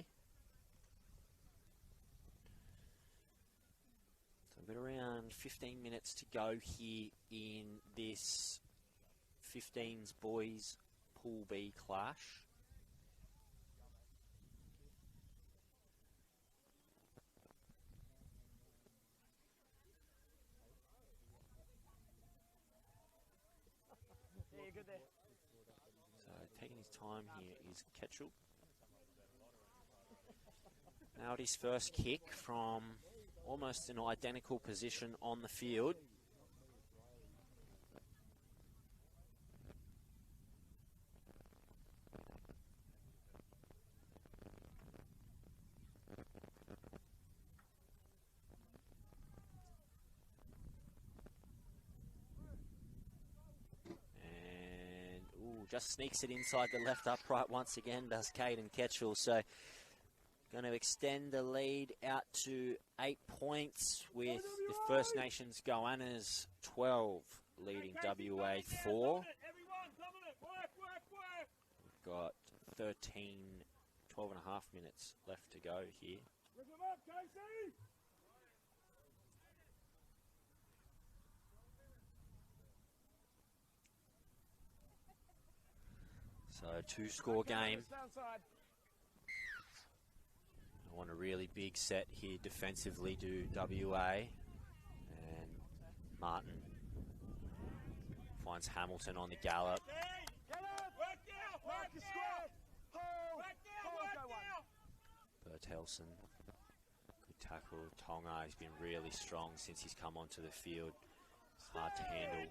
[SPEAKER 1] So a bit around 15 minutes to go here in this 15s boys Pool B clash. So taking his time here is Ketchel. Now at his first kick from almost an identical position on the field. just sneaks it inside the left upright once again, does Caden Ketchell. So going to extend the lead out to 8 points with the First Nations Goannas 12 leading WA 4. We've got 12 and a half minutes left to go here. So two-score game. I want a really big set here defensively to WA. And Martin finds Hamilton on the gallop. Bertelsen, good tackle. Tonga has been really strong since he's come onto the field. Hard to handle.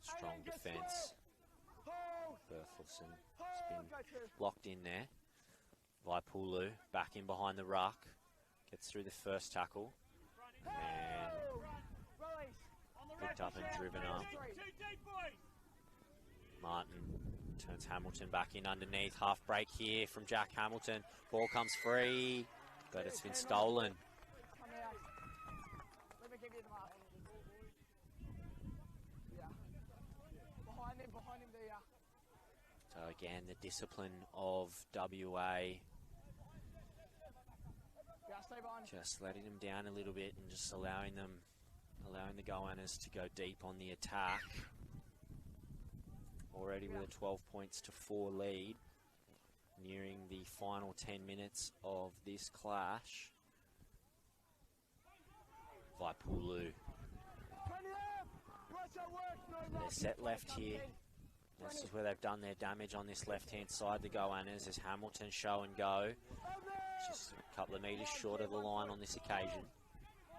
[SPEAKER 1] Strong defence. Bertelsen has been locked in there. Vaipulu back in behind the ruck. Gets through the first tackle. And picked up and driven up. Martin turns Hamilton back in underneath. Half break here from Jack Hamilton. Ball comes free, but it's been stolen. So again, the discipline of WA. Just letting them down a little bit and just allowing the Goannas to go deep on the attack. Already with a 12 points to 4 lead, nearing the final 10 minutes of this clash. Vaipulu. They're set left here. This is where they've done their damage on this left-hand side, the Goannas, as Hamilton show and go. Just a couple of metres short of the line on this occasion.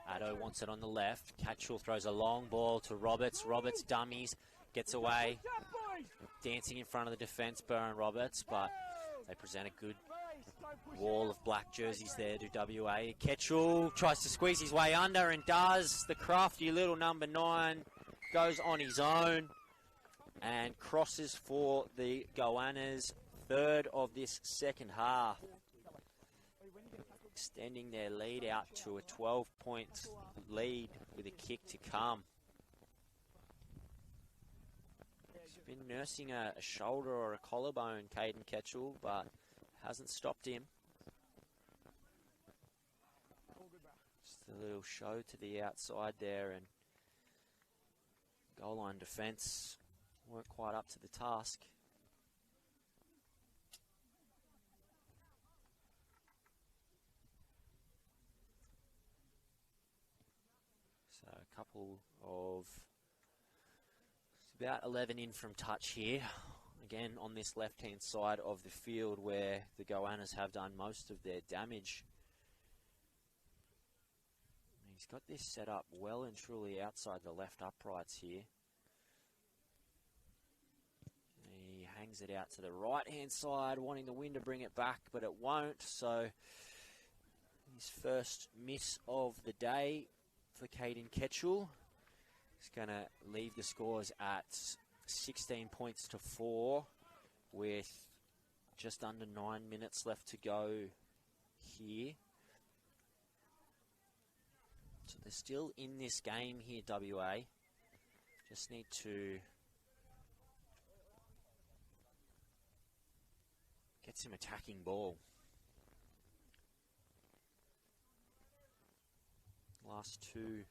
[SPEAKER 1] Addo wants it on the left. Catchall throws a long ball to Roberts. Roberts dummies, gets away. Dancing in front of the defence, Burren Roberts, but they present a good wall of black jerseys there to WA. Ketchell tries to squeeze his way under and does. The crafty little number 9 goes on his own and crosses for the Goannas, third of this second half. Extending their lead out to a 12-point lead with a kick to come. He's been nursing a shoulder or a collarbone, Caden Ketchell, but hasn't stopped him. Just a little show to the outside there, and goal line defence weren't quite up to the task. So a couple of, it's about 11 in from touch here. Again, on this left-hand side of the field where the Goannas have done most of their damage. He's got this set up well and truly outside the left uprights here. He hangs it out to the right-hand side, wanting the wind to bring it back, but it won't. So his first miss of the day for Caden Ketchell. He's going to leave the scores at 16 points to 4 with just under 9 minutes left to go here. So they're still in this game here, WA. Just need to get some attacking ball. Last two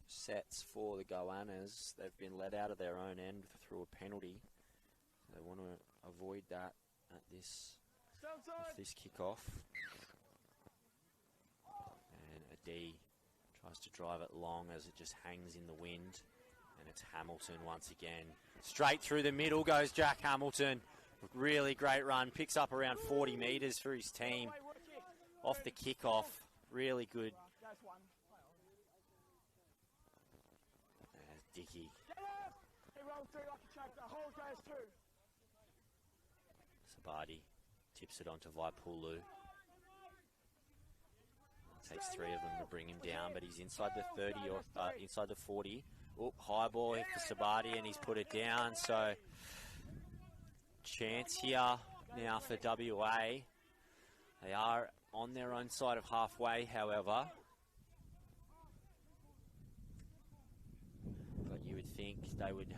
[SPEAKER 1] sets for the Goannas, they've been let out of their own end through a penalty. They want to avoid that at this kickoff. And a D tries to drive it long as it just hangs in the wind. And it's Hamilton once again. Straight through the middle goes Jack Hamilton. Really great run. Picks up around 40 metres for his team. Off the kickoff. Really good. Dickey. Sabadi tips it onto Vaipulu. Takes 3 of them to bring him down, but he's inside the 30 or inside the 40. Oh, high ball for Sabadi, and he's put it down. So chance here now for WA. They are on their own side of halfway, however. But you would think they would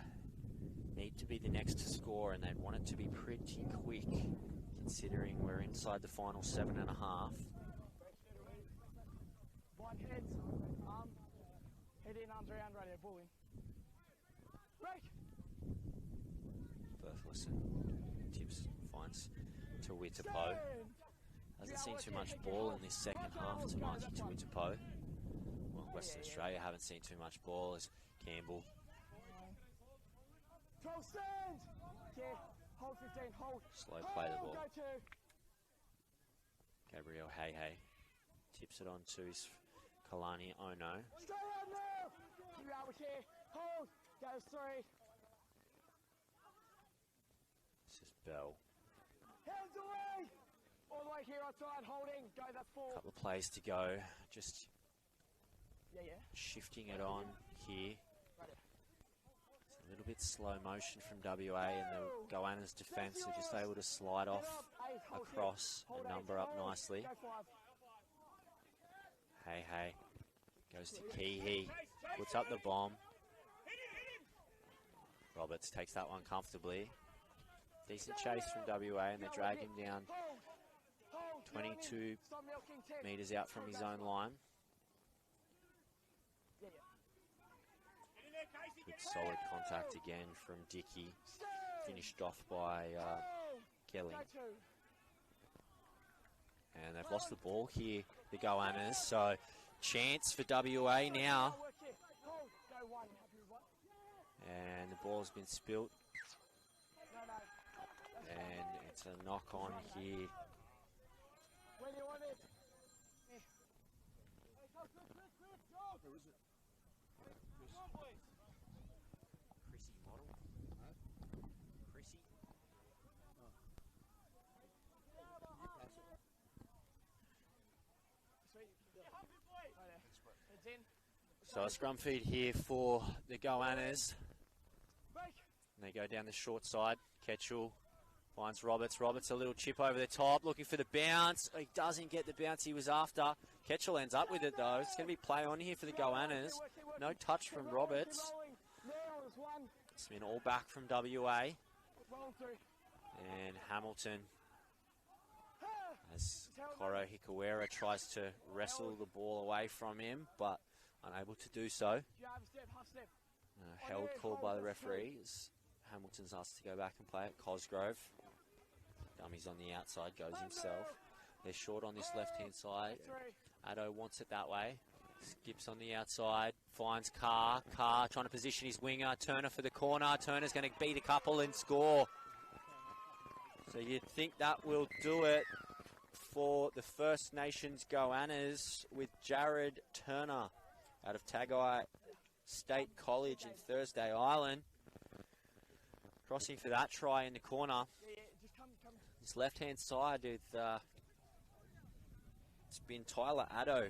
[SPEAKER 1] need to be the next to score, and they'd want it to be pretty quick, considering we're inside the final 7.5.
[SPEAKER 2] Blind heads, head in, arms around, right here, bull in. Break!
[SPEAKER 1] Berthelson tips, finds to Witapo. Hasn't seen too much ball in this second half to Marty Tuitapo. Well, Western Australia haven't seen too much ball as Campbell.
[SPEAKER 2] 12 stand! Okay, hold 15, hold.
[SPEAKER 1] Slow play the ball.
[SPEAKER 2] Go to.
[SPEAKER 1] Gabriel Hey tips it on to his Kalani Ono.
[SPEAKER 2] Stay out now! Keep it out with here. Hold. Goes 3.
[SPEAKER 1] This is Bell.
[SPEAKER 2] Hands away! All the way here outside, holding. Go, that's 4.
[SPEAKER 1] Couple of plays to go. Just
[SPEAKER 2] Yeah.
[SPEAKER 1] shifting it on here.
[SPEAKER 2] Right here.
[SPEAKER 1] It's a little bit slow motion from WA, and the Goannas defence are just able to slide off across and number up nicely.
[SPEAKER 2] Go 5.
[SPEAKER 1] Hey goes to Keehee, puts up the bomb. Roberts takes that one comfortably. Decent chase from WA, and they drag him down
[SPEAKER 2] Hold.
[SPEAKER 1] 22
[SPEAKER 2] Stop milking, 10.
[SPEAKER 1] metres out from his own line.
[SPEAKER 2] Yeah.
[SPEAKER 1] Good solid contact again from Dickey. Finished off by Gelling.
[SPEAKER 2] Go 2.
[SPEAKER 1] And they've lost the ball here, the Goannas. So chance for WA now.
[SPEAKER 2] Work here. Hold. Go 1. Happy with 1?
[SPEAKER 1] And the ball's been spilt.
[SPEAKER 2] No.
[SPEAKER 1] And it's a knock on here.
[SPEAKER 2] When you want it.
[SPEAKER 1] Chrissy model. Chrissy.
[SPEAKER 2] It's in.
[SPEAKER 1] So a scrum feed here for the Goannas.
[SPEAKER 2] Break.
[SPEAKER 1] And they go down the short side. Ketchell finds Roberts. Roberts a little chip over the top, looking for the bounce. He doesn't get the bounce he was after. Ketchell ends up with it though. It's going to be play on here for the Goannas. No touch from Roberts. It's been all back from WA.
[SPEAKER 2] Roll through.
[SPEAKER 1] And Hamilton, as Koro Hikawera tries to wrestle the ball away from him, but unable to do so.
[SPEAKER 2] Half step.
[SPEAKER 1] Held called by the referee as Hamilton's asked to go back and play it. Cosgrove, dummies on the outside, goes himself. They're short on this left-hand side. Addo wants it that way. Skips on the outside, finds Carr. Carr trying to position his winger. Turner for the corner. Turner's going to beat a couple and score. So you'd think that will do it for the First Nations Goannas with Jared Turner out of Tagai State College in Thursday Island. Crossing for that try in the corner.
[SPEAKER 2] Just come.
[SPEAKER 1] This left-hand side with it's been Tyler Addo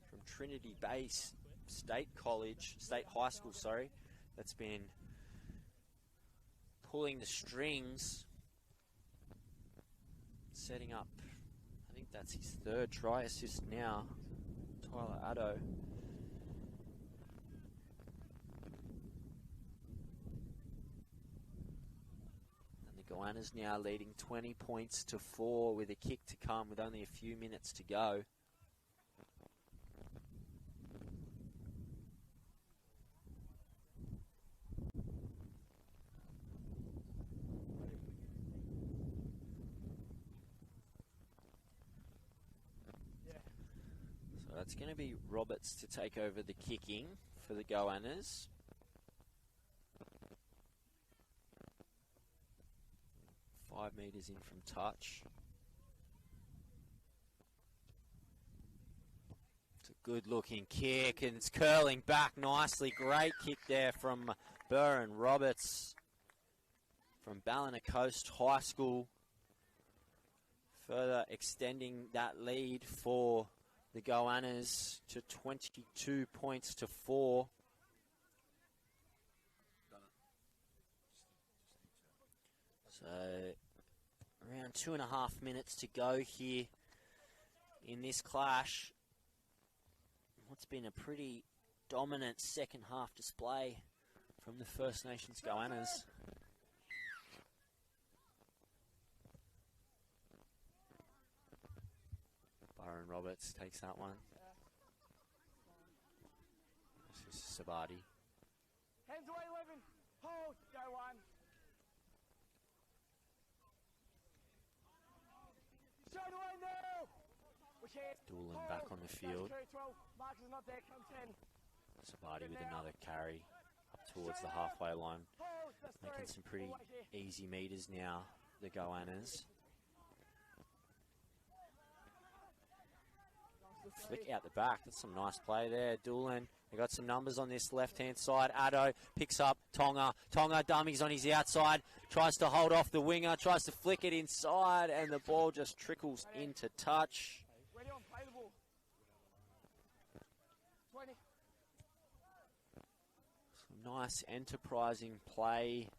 [SPEAKER 1] from Trinity Base State High School, that's been pulling the strings, setting up, I think that's his 3rd try assist now, Tyler Addo. And the Goannas now leading 20 points to 4 with a kick to come with only a few minutes to go. It's going to be Roberts to take over the kicking for the Goannas. Five metres in from touch. It's a good looking kick and it's curling back nicely. Great kick there from Burr and Roberts from Ballina Coast High School. Further extending that lead for the Goannas to 22 points to 4. So around 2.5 minutes to go here in this clash. What's been a pretty dominant second half display from the First Nations Goannas. Byron Roberts takes that one. This is Sabati.
[SPEAKER 2] Hands away, 11. Hold. Go one. Straight away now.
[SPEAKER 1] Doolan back on the field.
[SPEAKER 2] 12. Marcus is not there. Come 10.
[SPEAKER 1] Sabati with another carry up towards the halfway line. Making some pretty easy meters now, the Goannas. Flick out the back. That's some nice play there. Doolan. They got some numbers on this left-hand side. Addo picks up Tonga. Tonga dummies on his outside. Tries to hold off the winger. Tries to flick it inside. And the ball just trickles into touch.
[SPEAKER 2] Ready on, play the ball. 20.
[SPEAKER 1] Some nice enterprising play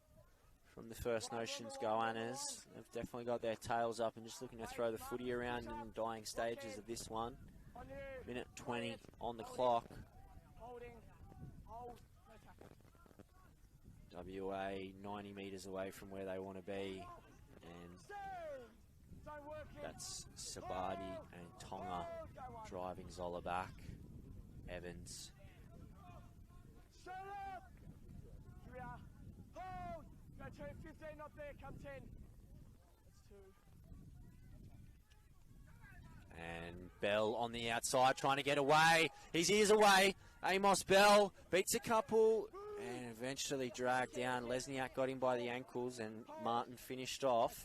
[SPEAKER 1] from the First Nations Goannas. They've definitely got their tails up and just looking to throw the footy around in the dying stages of this one. Minute 20 on the clock. WA 90 metres away from where they want to be, and that's Sabati and Tonga driving Zola back. Evans.
[SPEAKER 2] Straight up! Here we are. Hold! Go 2, 15 not there, come 10. That's 2.
[SPEAKER 1] And Bell on the outside trying to get away. His ears away. Amos Bell beats a couple and eventually dragged down. Lesniak got him by the ankles and Martin finished off.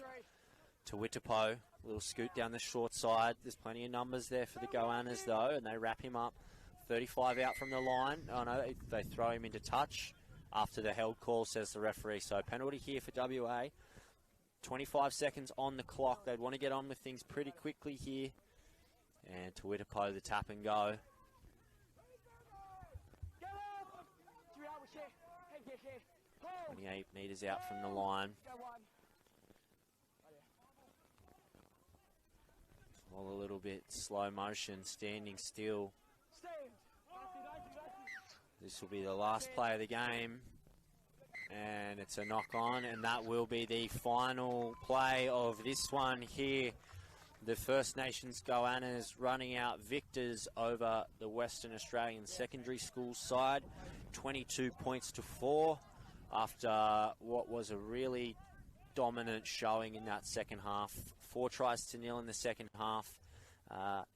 [SPEAKER 1] To Witapo, little scoot down the short side. There's plenty of numbers there for the Goannas though, and they wrap him up. 35 out from the line. Oh no, they throw him into touch after the held call, says the referee. So penalty here for WA. 25 seconds on the clock. They'd want to get on with things pretty quickly here. And to Witapo, the tap and go. 28 metres out from the line. All a little bit slow motion, standing still. This will be the last play of the game. And it's a knock on, and that will be the final play of this one here. The First Nations Goannas running out victors over the Western Australian secondary school side. 22 points to 4 after what was a really dominant showing in that second half. 4 tries to 0 in the second half.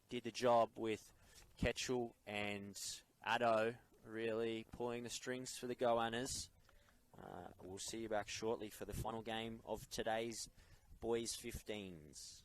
[SPEAKER 1] Did the job with Ketchel and Addo really pulling the strings for the Goannas. We'll see you back shortly for the final game of today's Boys 15s.